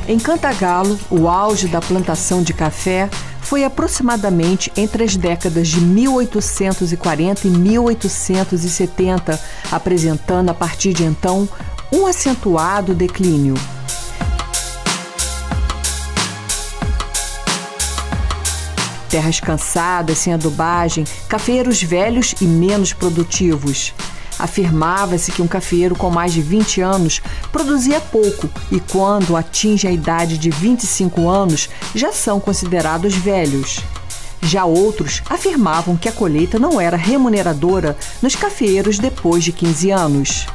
Em Cantagalo, o auge da plantação de café foi aproximadamente entre as décadas de 1840 e 1870, apresentando a partir de então um acentuado declínio. Terras cansadas, sem adubagem, cafeeiros velhos e menos produtivos. Afirmava-se que um cafeeiro com mais de 20 anos produzia pouco e, quando atinge a idade de 25 anos, já são considerados velhos. Já outros afirmavam que a colheita não era remuneradora nos cafeeiros depois de 15 anos.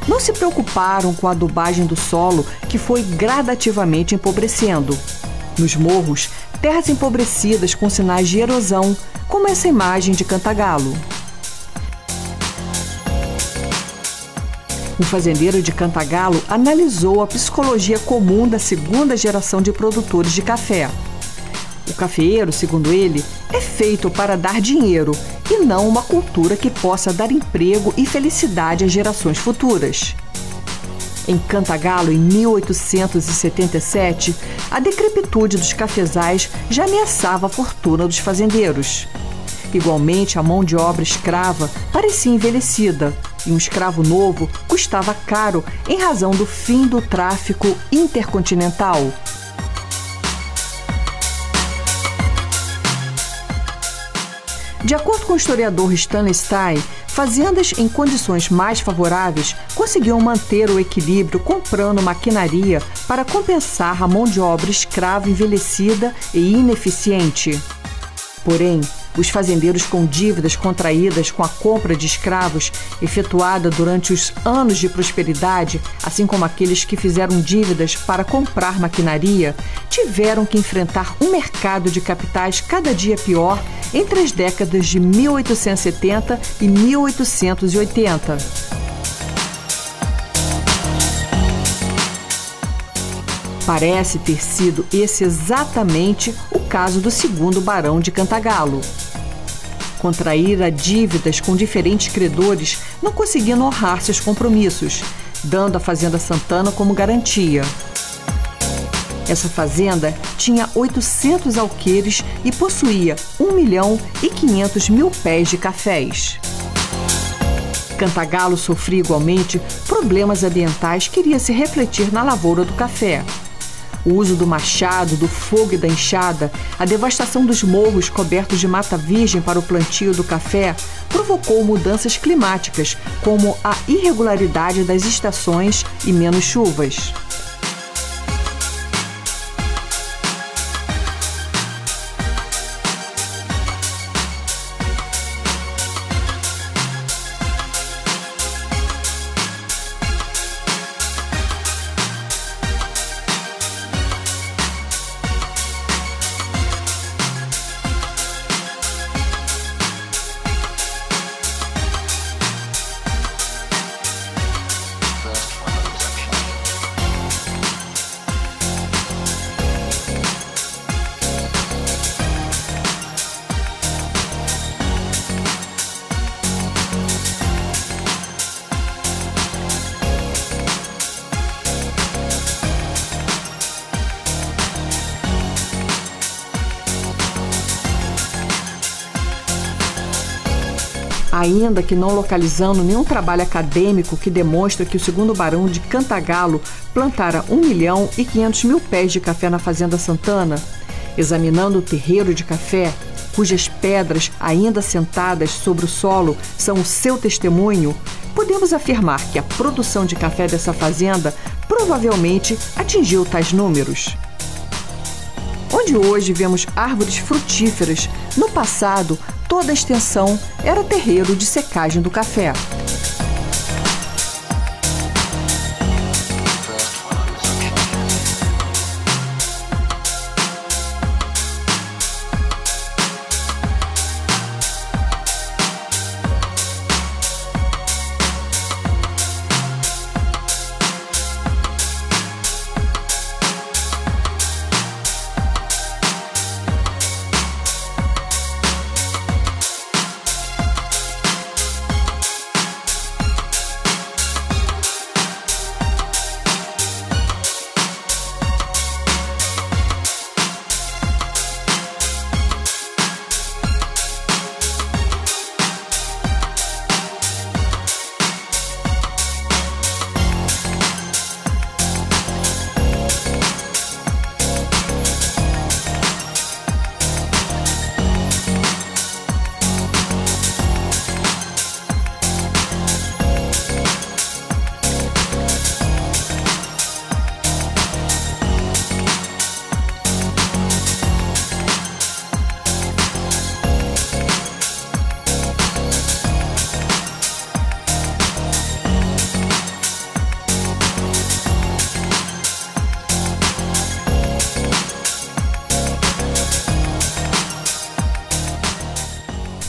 Não se preocuparam com a adubagem do solo, que foi gradativamente empobrecendo. Nos morros, terras empobrecidas com sinais de erosão, como essa imagem de Cantagalo. Um fazendeiro de Cantagalo analisou a psicologia comum da segunda geração de produtores de café. O cafeeiro, segundo ele, é feito para dar dinheiro e não uma cultura que possa dar emprego e felicidade às gerações futuras. Em Cantagalo, em 1877, a decrepitude dos cafezais já ameaçava a fortuna dos fazendeiros. Igualmente, a mão de obra escrava parecia envelhecida e um escravo novo custava caro em razão do fim do tráfico intercontinental. De acordo com o historiador Stanley Stein, fazendas em condições mais favoráveis conseguiam manter o equilíbrio comprando maquinaria para compensar a mão de obra escrava envelhecida e ineficiente. Porém, os fazendeiros com dívidas contraídas com a compra de escravos efetuada durante os anos de prosperidade, assim como aqueles que fizeram dívidas para comprar maquinaria, tiveram que enfrentar um mercado de capitais cada dia pior entre as décadas de 1870 e 1880. Parece ter sido esse exatamente o caso do segundo barão de Cantagalo. Contraíra dívidas com diferentes credores, não conseguindo honrar seus compromissos, dando a Fazenda Santana como garantia. Essa fazenda tinha 800 alqueires e possuía 1.500.000 pés de cafés. Cantagalo sofria igualmente problemas ambientais que iria se refletir na lavoura do café. O uso do machado, do fogo e da enxada, a devastação dos morros cobertos de mata virgem para o plantio do café provocou mudanças climáticas, como a irregularidade das estações e menos chuvas. Ainda que não localizando nenhum trabalho acadêmico que demonstra que o segundo barão de Cantagalo plantara 1.500.000 pés de café na Fazenda Santana, examinando o terreiro de café, cujas pedras ainda assentadas sobre o solo são o seu testemunho, podemos afirmar que a produção de café dessa fazenda provavelmente atingiu tais números. Onde hoje vemos árvores frutíferas, no passado toda a extensão era terreiro de secagem do café.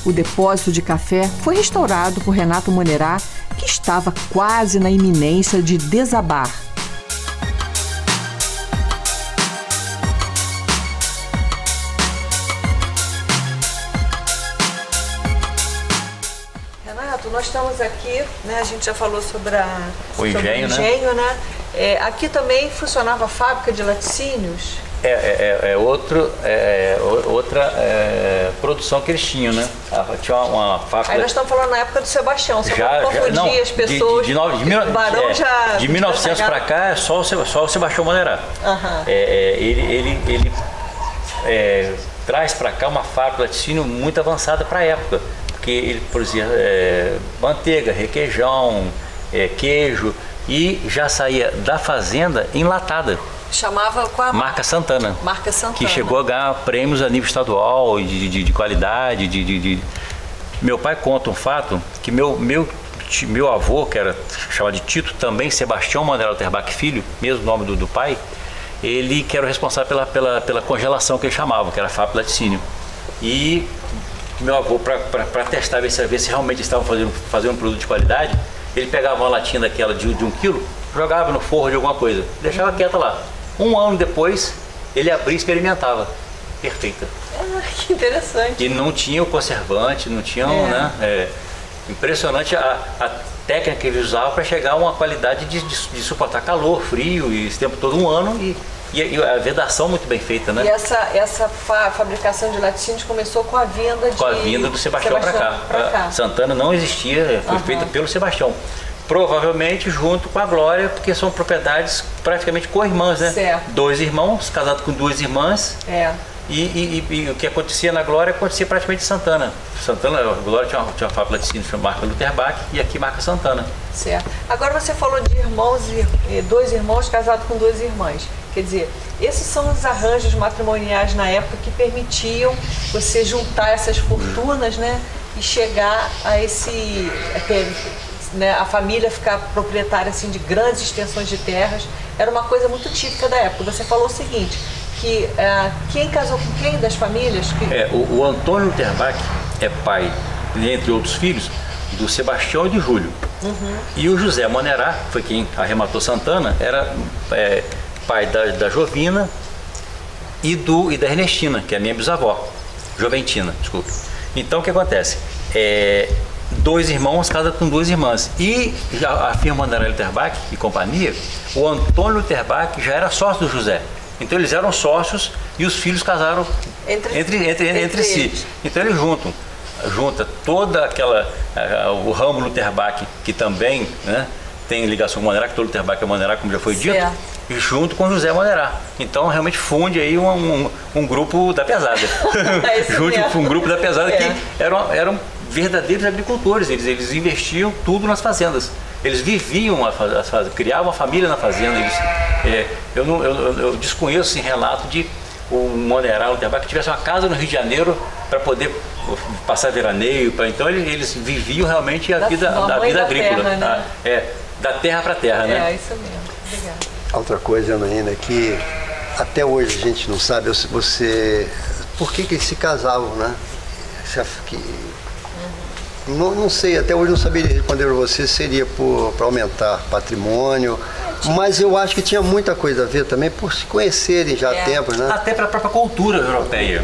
O depósito de café foi restaurado por Renato Monerá, que estava quase na iminência de desabar. Renato, nós estamos aqui, né? A gente já falou sobre o engenho, né? Aqui também funcionava a fábrica de laticínios. Outra produção que eles tinham, né? Tinha uma fábrica. Aí nós estamos falando na época do Sebastião, só para confundir as pessoas. De 1900 para cá é só o Sebastião Monerá. Ele traz para cá uma fábrica de laticínio muito avançada para a época, porque ele produzia manteiga, requeijão, queijo, e já saía da fazenda enlatada. Chamava qual a Marca Santana. Marca Santana. Que chegou a ganhar prêmios a nível estadual de qualidade. Meu pai conta um fato que meu avô, que era chamado de Tito, também Sebastião Monerá Lauterbach Filho, mesmo nome do pai, ele que era o responsável pela congelação que ele chamava, que era a fábrica de laticínio. E meu avô, para testar, ver se realmente estavam fazendo um produto de qualidade, ele pegava uma latinha daquela de 1 quilo, jogava no forro de alguma coisa, deixava quieta lá. Um ano depois, ele abria e experimentava. Perfeita. Que interessante. E não tinha o conservante, não tinha, né? Impressionante a técnica que ele usava para chegar a uma qualidade de suportar calor, frio, e esse tempo todo, um ano, e a vedação muito bem feita, né? E essa fabricação de laticínios começou com a vinda do Sebastião para cá. Santana não existia, foi feita pelo Sebastião. Provavelmente junto com a Glória, porque são propriedades praticamente co-irmãs, né? Certo. 2 irmãos, casados com 2 irmãs. E o que acontecia na Glória acontecia praticamente em Santana. A Glória tinha uma fábrica de laticínio chamada Marca Lauterbach, e aqui Marca Santana. Certo. Agora você falou de irmãos, 2 irmãos casados com 2 irmãs. Quer dizer, esses são os arranjos matrimoniais na época que permitiam você juntar essas fortunas, né? E chegar a esse... né, a família ficar proprietária assim, de grandes extensões de terras. Era uma coisa muito típica da época. Você falou o seguinte, que quem casou com quem das famílias? O Antônio Lauterbach é pai, entre outros filhos, do Sebastião e do Júlio. E o José Monerá, que foi quem arrematou Santana, era pai da Jovina e da Ernestina, que é a minha bisavó, Joventina, desculpa. Então o que acontece? 2 irmãos casam com 2 irmãs. E a firma Monerá Lauterbach e companhia, o Antônio Lauterbach já era sócio do José. Então eles eram sócios e os filhos casaram entre si. Então eles junta toda o ramo Lauterbach, que também, né, tem ligação com o Monerá, que todo Lauterbach é Monerá, como já foi dito, junto com José Monerá. Então realmente funde aí um grupo da pesada. Junto com um grupo da pesada que eram verdadeiros agricultores. Eles investiam tudo nas fazendas. Eles viviam as fazendas, criavam uma família na fazenda. Eu desconheço esse relato de o Monerá Lauterbach que tivesse uma casa no Rio de Janeiro para poder passar veraneio. Então eles viviam realmente a vida agrícola. Terra, né? Da terra para a terra, né? É isso mesmo. Obrigada. Outra coisa, Janaína, que até hoje a gente não sabe por que eles se casavam, né? Não sei, até hoje não saberia responder para você, seria para aumentar patrimônio, mas eu acho que tinha muita coisa a ver também por se conhecerem já há tempos, né? Até para a própria cultura europeia.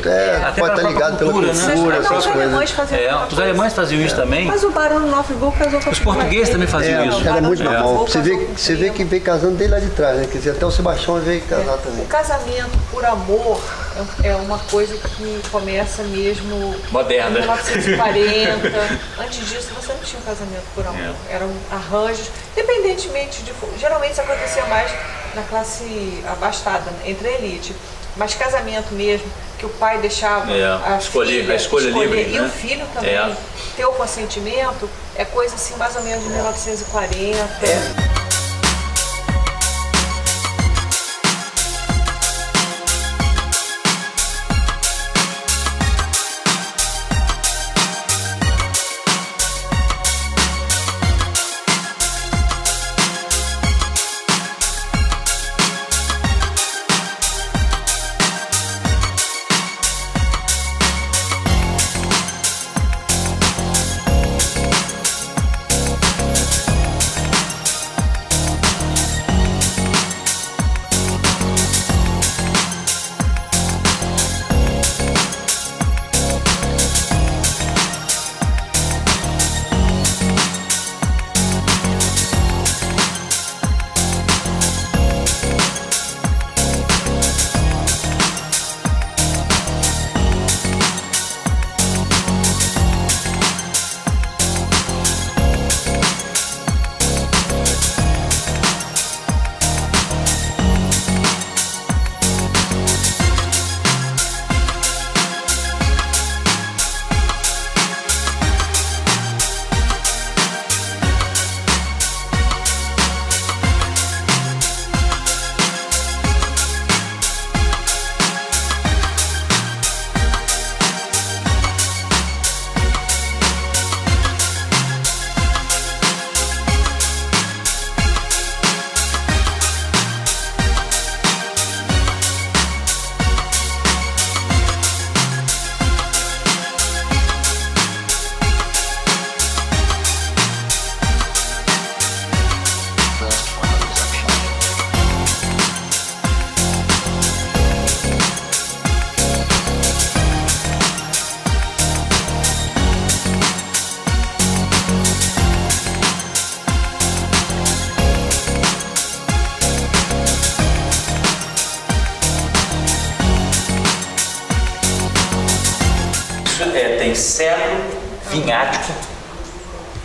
Até pode estar ligado pela cultura, essas coisas. Os alemães faziam isso também. Mas o Barão de Nofburg casou com os portugueses também faziam isso. Era muito normal. Você vê que veio casando desde lá de trás, né? Quer dizer, até o Sebastião veio casar também. O casamento por amor é uma coisa que começa mesmo moderna. Em 1940. Antes disso você não tinha um casamento por amor. Eram arranjos, independentemente de... Geralmente isso acontecia mais na classe abastada, entre a elite. Mas casamento mesmo, que o pai deixava a escolha livre, e o filho também ter o consentimento, é coisa assim mais ou menos de 1940. tem cedro, vinhático,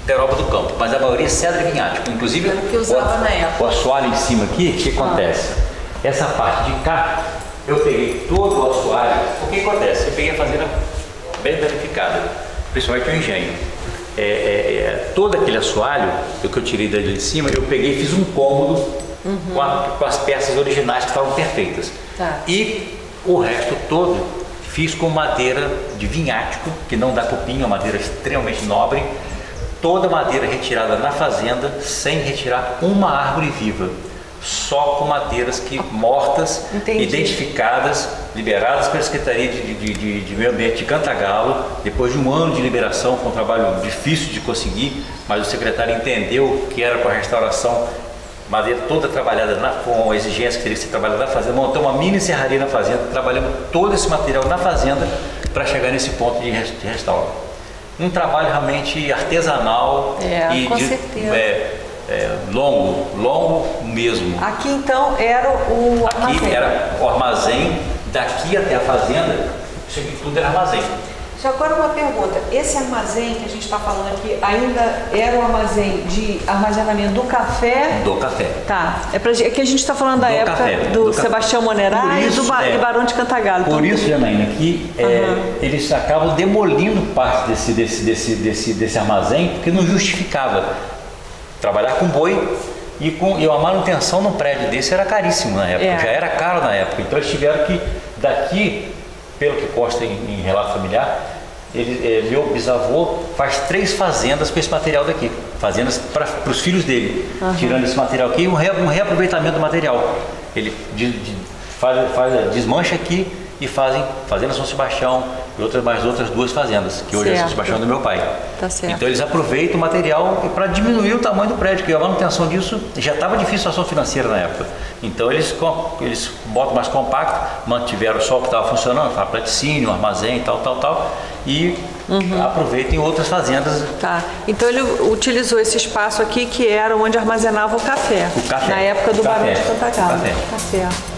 peroba do campo, mas a maioria é cedro e vinhático. Inclusive, que usava na época. O assoalho em cima aqui, o que acontece? Essa parte de cá, eu peguei todo o assoalho. O que acontece? Eu peguei a fazenda bem danificada, principalmente o engenho. Todo aquele assoalho que eu tirei dali de cima, eu peguei e fiz um cômodo com as peças originais que estavam perfeitas. Tá. E o resto todo fiz com madeira de vinhático, que não dá cupim, é uma madeira extremamente nobre. Toda madeira retirada na fazenda, sem retirar uma árvore viva. Só com madeiras mortas, Entendi. identificadas, liberadas pela Secretaria de Meio Ambiente de Cantagalo, depois de um ano de liberação, foi um trabalho difícil de conseguir, mas o secretário entendeu que era para restauração, madeira toda trabalhada com a exigência que teria que ser trabalhada na fazenda, montou uma mini serraria na fazenda, trabalhamos todo esse material na fazenda para chegar nesse ponto de restauro. Um trabalho realmente artesanal e com certeza. Longo mesmo. Aqui então era o armazém. Aqui era o armazém, daqui até a fazenda, isso aqui tudo era armazém. Já agora uma pergunta, esse armazém que a gente está falando aqui ainda era o armazém de armazenamento do café? Do café. Tá, é que a gente está falando da época do Sebastião Monerá e do Barão de Cantagalo. Por isso, Janaína, que eles acabam demolindo parte desse armazém, porque não justificava. Trabalhar com boi e a manutenção num prédio desse era caríssimo na época, já era caro na época. Então eles tiveram que, daqui, pelo que consta em relato familiar, meu bisavô faz 3 fazendas com esse material daqui. Fazendas para os filhos dele, tirando esse material aqui, um reaproveitamento do material. Ele desmancha aqui e fazem Fazenda São Sebastião e mais outras 2 fazendas, que hoje é São Sebastião do meu pai. Tá certo. Então eles aproveitam o material para diminuir o tamanho do prédio, porque a manutenção disso já estava difícil a situação financeira na época. Então eles botam mais compacto, mantiveram só o que estava funcionando, laticínio, armazém, tal, e aproveitam em outras fazendas. Tá. Então ele utilizou esse espaço aqui que era onde armazenava o café. Na época do Barão de Cantagalo. Tá certo.